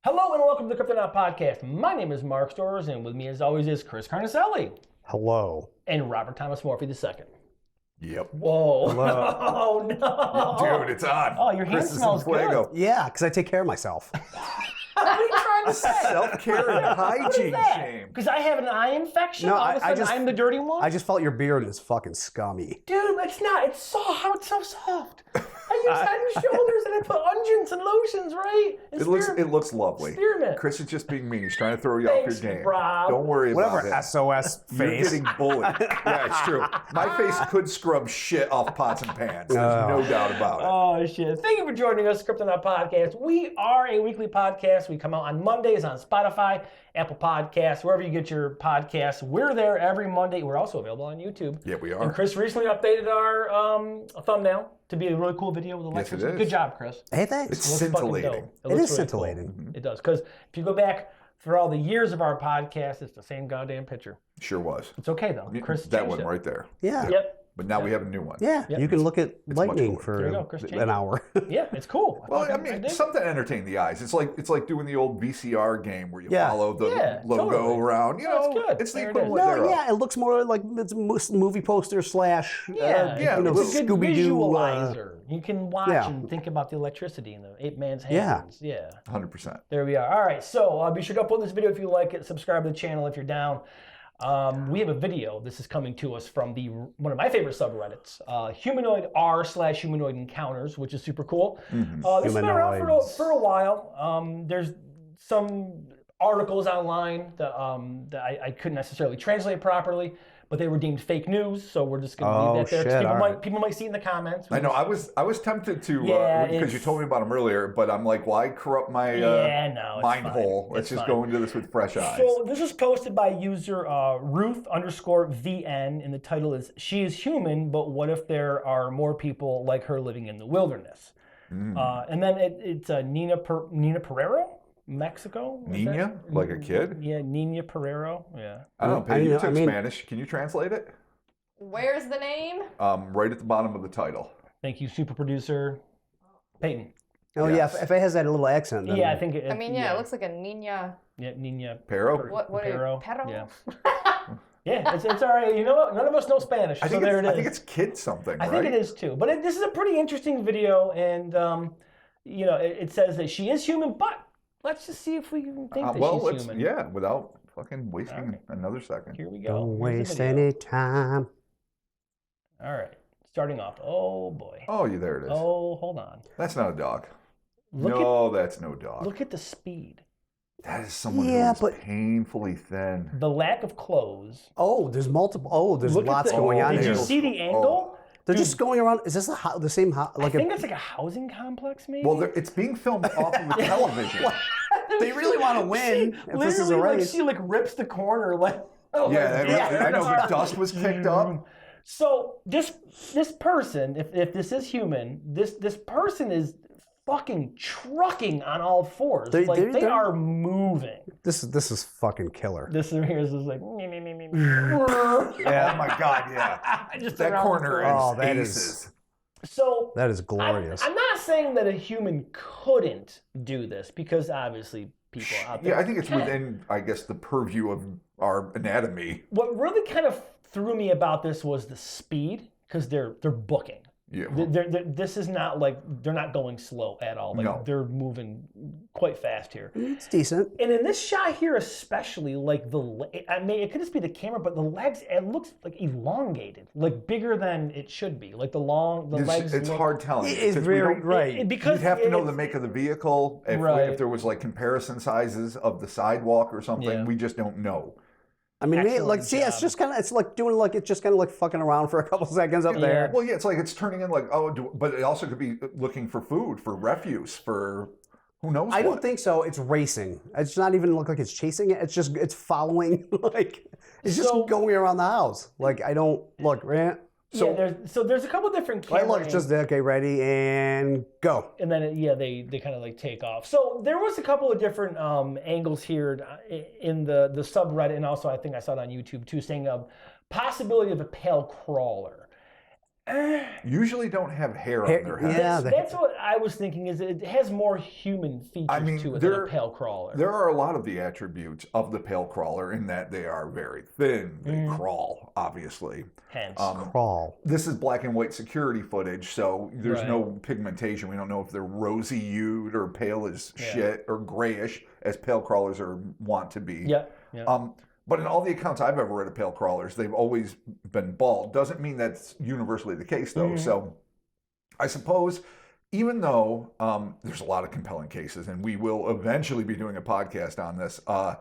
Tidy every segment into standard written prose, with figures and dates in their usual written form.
Hello and welcome to the Cryptonaut podcast. My name is Mark Storrs, and with me as always is Chris Carnicelli. Hello. And Robert Thomas Morphy II. Yep. Whoa. Hello. Oh, no. Dude, it's on. Oh, your hand Chris is smells in fuego. Yeah, because I take care of myself. What are you trying to say? Self-care and hygiene shame. Because I have an eye infection? No, All of a sudden, I just- I'm the dirty one? I just felt your beard is fucking scummy. Dude, it's not. It's soft. How it's so soft. I use Head and Shoulders and I put unguents and lotions, right? And It looks lovely. Spearmint. Chris is just being mean. He's trying to throw you Thanks, off your game. Rob. Don't worry Whatever, about it. SOS You're face. getting bullied. Yeah, it's true. My face could scrub shit off pots and pans. There's no doubt about it. Oh, shit. Thank you for joining us, Cryptonaut Podcast. We are a weekly podcast. We come out on Mondays on Spotify, Apple Podcasts, wherever you get your podcasts. We're there every Monday. We're also available on YouTube. Yeah, we And are. Chris recently updated our thumbnail to be a really cool video with Yes, Alexa. it is. Good job, Chris. Hey, thanks. It's Looks fucking scintillating. dope. It looks is really scintillating. Cool. It does. Because if you go back through all the years of our podcast, it's the same goddamn picture. Sure was. It's okay, though. Chris That changed one it. right there. Yeah. Yep. But now we have a new one. Yeah, Yep. you can look at much lightning cooler. There you for go, Chris changed an it. hour. Yeah, it's cool. Well, I I mean, dig it. something to entertain the eyes. It's like doing the old VCR game where you Yeah. follow the Yeah, logo totally. around. You No, it's know, good. it's the There it equivalent is. No, thereof. yeah, it looks more like it's a movie poster slash, Yeah, yeah, you know, it's a good Scooby-Doo. visualizer. You can watch yeah. and think about the electricity in the ape man's Yeah. hands. Yeah. 100%. There we are. All right, so be sure to upload this video if you like it. Subscribe to the channel if you're down. We have a video. This is coming to us from one of my favorite subreddits, humanoid r/humanoid encounters, which is super cool. This has been around Humanoids. for a while. There's some articles online that I couldn't necessarily translate properly, but they were deemed fake news. So we're just going to leave that there. 'Cause shit, all people might see in the comments. I know. I was tempted to Yeah, because you it's- told me about them earlier, but I'm like, why corrupt my Yeah, no, it's mind fine. hole? Let's It's just fine. go into this with fresh eyes. So this is posted by user Ruth_VN, and the title is "She is human, but what if there are more people like her living in the wilderness?" And then it's Nina Pereiro, Mexico. Is Nina, that- like a kid? Yeah, Nina Pereiro. Yeah. I don't know. Peggy, you I took mean- Spanish. Can you translate it? Where's the name? Right at the bottom of the title. Thank you, super producer Peyton. Oh, Yes. yeah, if it has that little accent. Then Yeah, I think it. I mean, yeah, it looks like a Nina. Yeah, Nina. Pero? What? Pero, Pero? yeah. Yeah, it's all right. You know what? None of us know Spanish, I so think, there it's, it I is. think it's kid something, I right? think it is too. But this is a pretty interesting video, and it says that she is human, but let's just see if we can think that well, she's let's human. yeah, without fucking wasting another second. Here we go. Don't Here's the waste video. any time. All right, starting off. Oh boy. Oh, yeah, there it is. Oh, hold on. That's not a dog. Look That's no dog. Look at the speed. That is someone Yeah, who is but- painfully thin. The lack of clothes. Oh, there's multiple. Oh, there's Look at lots the- going on Did here. you see the angle? They're Dude, just going around. Is this the same house? I Like think it's like a housing complex, maybe. Well, it's being filmed off of a television. they really want to win. She, If this is a literally, race. she rips the corner like. Oh, I know. The dust was kicked up. So this person, if this is human, this person is fucking trucking on all fours. They they're- are moving. This is fucking killer. This here is just like. Oh my God, yeah. Just That around corner the is that aces. So That is glorious. I'm not saying that a human couldn't do this because obviously people out there. Yeah, I think it's can. within, I guess, the purview of our anatomy. What really kind of threw me about this was the speed because they're booking. Yeah. This is not like they're not going slow at all. Like No. they're moving quite fast here. It's decent. And in this shot here, especially, like I mean, it could just be the camera, but the legs, it looks like elongated, like bigger than it should be. Like the legs. It's look, hard telling. It is because we very don't- right. because You'd have to know the it's- make of the vehicle. Right. If there was like comparison sizes of the sidewalk or something, Yeah. we just don't know. I mean, Excellent like, see, it's job. just kind of, it's like doing like, it's just kind of like fucking around for a couple seconds up there. Well, yeah, it's like it's turning in like, but it also could be looking for food, for refuse, for who knows I what. don't think so. It's racing. It's not even look like it's chasing it. It's following. Like it's just So- going around the house. Like I don't look. Right? So- there's a couple different Right, camera look, it's just okay, ready and go. and then they kind of like take off. So there was a couple of different angles here in the subreddit, and also I think I saw it on YouTube too, saying a possibility of a pale crawler. usually don't have hair on their heads. Yeah, That's what I was thinking. Is it has more human features to it than a pale crawler. There are a lot of the attributes of the pale crawler in that they are very thin. They crawl, obviously. Hence, Crawl. This is black and white security footage, so there's Right. no pigmentation. We don't know if they're rosy-hued or pale as shit or grayish, as pale crawlers are want to be. yeah, yeah. But in all the accounts I've ever read of pale crawlers, they've always been bald. Doesn't mean that's universally the case, though. So I suppose, even though there's a lot of compelling cases, and we will eventually be doing a podcast on this, a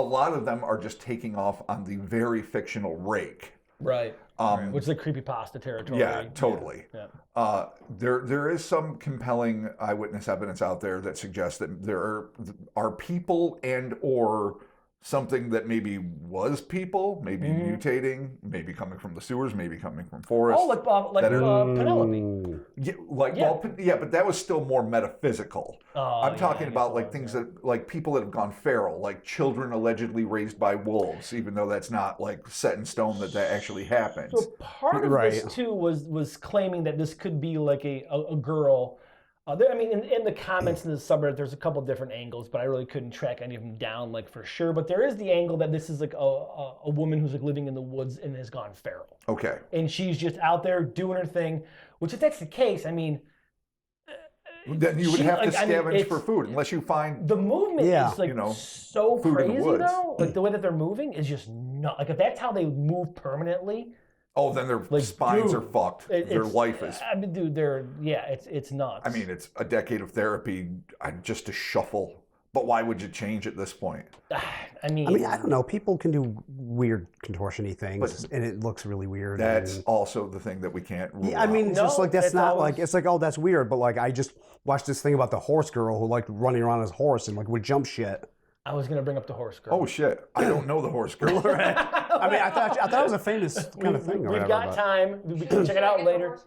lot of them are just taking off on the very fictional Rake. Right. Which is the creepypasta territory. Yeah, totally. Yeah. There is some compelling eyewitness evidence out there that suggests that there are people and or something that maybe was people, maybe mutating, maybe coming from the sewers, maybe coming from forests. Oh, like Penelope. Yeah, but that was still more metaphysical. I'm talking about like guess it things was, that, like people that have gone feral, like children allegedly raised by wolves, even though that's not like set in stone that actually happens. So part of this too was claiming that this could be like a girl. I mean, in the comments in the subreddit, there's a couple different angles, but I really couldn't track any of them down, like for sure. But there is the angle that this is like a woman who's like living in the woods and has gone feral, Okay. and she's just out there doing her thing. Which, if that's the case, I mean, Then you would have to scavenge it's- for food unless you find. the movement is like so food in the crazy woods. though. Like the way that they're moving is just not like if that's how they move permanently. Oh, then their Like, spines dude, are fucked. Their it's- life is. I mean, dude, it's nuts. I mean, it's a decade of therapy just to shuffle. But why would you change at this point? I mean, I don't know. People can do weird contortion-y things, and it looks really weird. That's and, also the thing that we can't rule yeah, I mean, out. it's just No, like that's it's not always- like it's like, oh, that's weird. But like, I just watched this thing about the horse girl who liked running around his horse and like would jump shit. I was gonna bring up the horse girl. Oh shit! I don't know the horse girl. I mean, I thought it was a famous kind of thing. or We've whatever, got but- time. We can check it out later.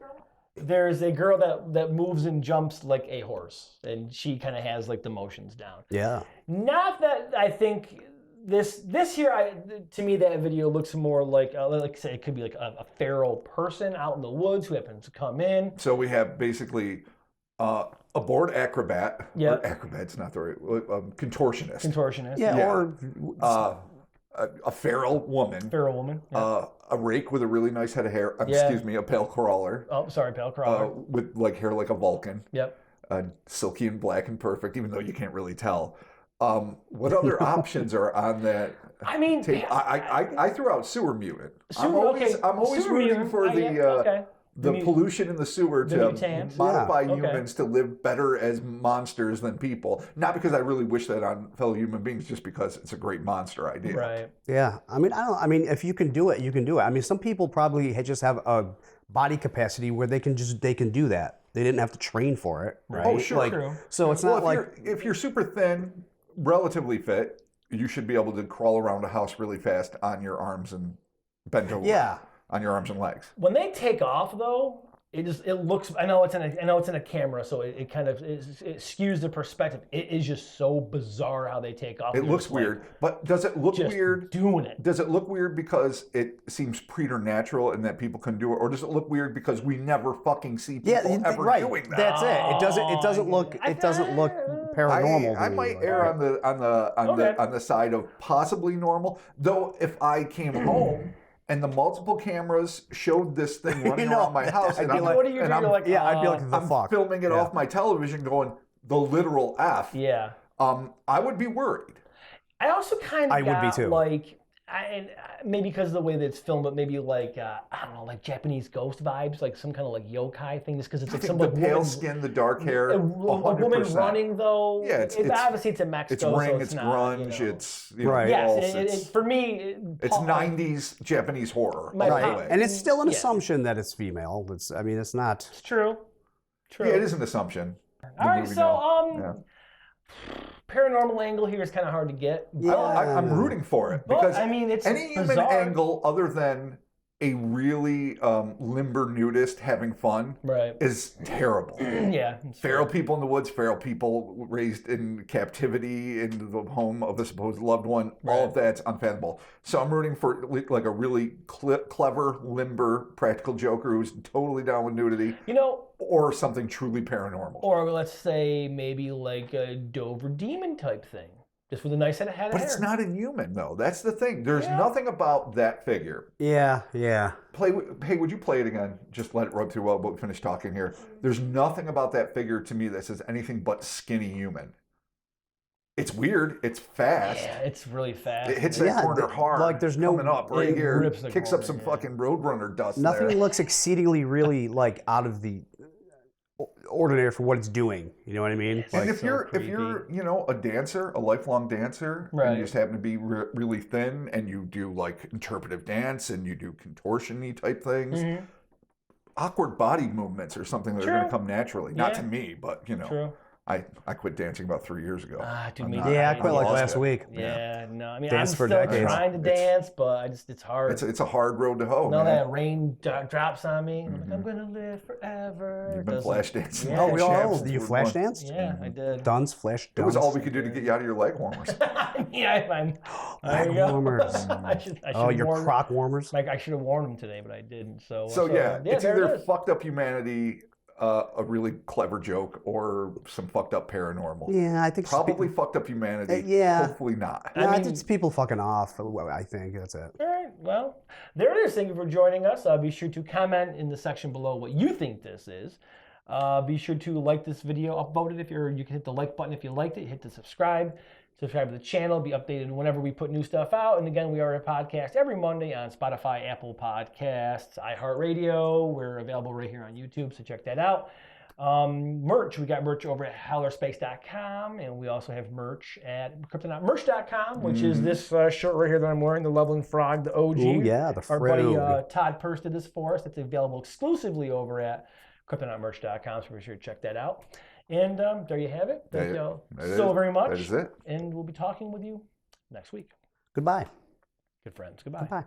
There's a girl that moves and jumps like a horse, and she kind of has like the motions down. Yeah. Not that I think this here. To me, that video looks more like I say, it could be like a feral person out in the woods who happens to come in. So we have basically a bored acrobat. Yep. Or acrobat's not the right. Contortionist. Contortionist. Yeah. Yeah. Or A feral woman. Feral woman. Yeah. A rake with a really nice head of hair. Yeah. Excuse me, a pale crawler. Oh, sorry, pale crawler. With like hair like a Vulcan. Yep. Silky and black and perfect, even though you can't really tell. What other options are on that I mean, tape? I threw out sewer mutant. I'm Sewer- always okay, I'm always sewer rooting mutant. for Okay. the mu- pollution in the sewer the to mutants. modify Yeah, okay. humans to live better as monsters than people. Not because I really wish that on fellow human beings, just because it's a great monster idea. Right. yeah. I mean, if you can do it, you can do it. I mean, some people probably just have a body capacity where they can do that. They didn't have to train for it, right? Oh, sure. Like, True. so it's Well, not like if you're super thin, relatively fit, you should be able to crawl around a house really fast on your arms and bend over. yeah. On your arms and legs. When they take off, though, it looks. I know it's in a camera, so it kind of it skews the perspective. It is just so bizarre how they take off. It They're looks just, like, weird, but does it look just weird? doing it. Does it look weird because it seems preternatural and that people can do it, or does it look weird because we never fucking see people Yeah, ever right. doing that? That's it. It doesn't look paranormal. I to me, might like, err right. on the side of possibly normal. Though if I came home and the multiple cameras showed this thing running around my house, I'd and be I'm like, what do you and do? I'm, You're like, yeah, I'd be like, the I'm fuck. filming it off my television, going the literal F. Yeah. I would be worried. I also kind I of would be got too. like, maybe because of the way that it's filmed, but maybe like I don't know, like Japanese ghost vibes, like some kind of like yokai thing, just because it's I like think some the like pale woman, skin, the dark hair, a woman 100%. running though. Yeah, it's obviously it's a Mexico, It's so ring, it's it's not, grunge, you know. it's you know, Right. Yes, it's, for me, it's 90s Japanese horror. My- all the Right. way. And it's still an Yeah. assumption that it's female. It's not. It's true. True. Yeah, it is an assumption. All right, movie so now. paranormal angle here is kind of hard to get. Yeah. I'm rooting for it But, because I mean, it's any human bizarre. angle other than a really limber nudist having fun Right. is terrible. Yeah. it's Feral fair. people in the woods, feral people raised in captivity in the home of a supposed loved one, all of that's unfathomable. So I'm rooting for like a really clever, limber, practical joker who's totally down with nudity, You know, or something truly paranormal. or let's say maybe like a Dover demon type thing, just with a nice head of hair. But it's not inhuman, though. That's the thing. There's Yeah. nothing about that figure. Yeah. Hey, would you play it again? Just let it rub through while we finish talking here. There's nothing about that figure to me that says anything but skinny human. It's weird. It's fast. Yeah, it's really fast. It hits that Yeah, corner hard. like, there's no- coming up right it here. rips the Kicks up corner, some yeah. fucking Roadrunner dust Nothing there. looks exceedingly really like out of the ordinary for what it's doing. You know what I mean? Yes. And Like, if you're you know, a dancer, a lifelong dancer, and Right. you just happen to be really thin, and you do like interpretive dance and you do contortion-y type things, Mhm. awkward body movements are something that are True. going to come naturally. Not Yeah. to me, but you know, True. I quit dancing about 3 years ago. Dude, I'm me not- too. yeah, I I'm quit like lost last it. week. Yeah, no, I mean, Dance I'm for still decades. trying to It's- dance, but it's hard. It's a hard road to hoe, Now man. that rain drops on me, I'm like, I'm gonna live forever. You've It been doesn't- flash dancing. Yeah. Oh, we all Champs you for flash months. danced? Yeah, I did. Duns, flash. It was duns. all we could do to get you out of your leg warmers. Yeah, I'm. There Leg you go. warmers. I should Oh, have your worn, croc warmers. Like I should have worn them today, but I didn't. So So yeah, it's there either it is. fucked up humanity, a really clever joke, or some fucked up paranormal. Yeah, I think Probably fucked up humanity. yeah. Hopefully not. No, I mean- it's people fucking off. I think that's it. All right. Well, there it is. Thank you for joining us. Be sure to comment in the section below what you think this is. Be sure to like this video, upvote it if you can hit the like button if you liked it. Hit the subscribe to the channel. Be updated whenever we put new stuff out. And again, we are a podcast every Monday on Spotify, Apple Podcasts, iHeartRadio. We're available right here on YouTube, so check that out. Merch, we got merch over at howlerspace.com, and we also have merch at cryptonautmerch.com, which is this shirt right here that I'm wearing, the Leveling Frog, the OG. Ooh, yeah, the Our buddy frog. Todd Purse did this for us. It's available exclusively over at cryptonautmerch.com, so be sure to check that out. And there you have it. Thank you all so very much. That is it. And we'll be talking with you next week. Goodbye. Good friends. Goodbye. Goodbye.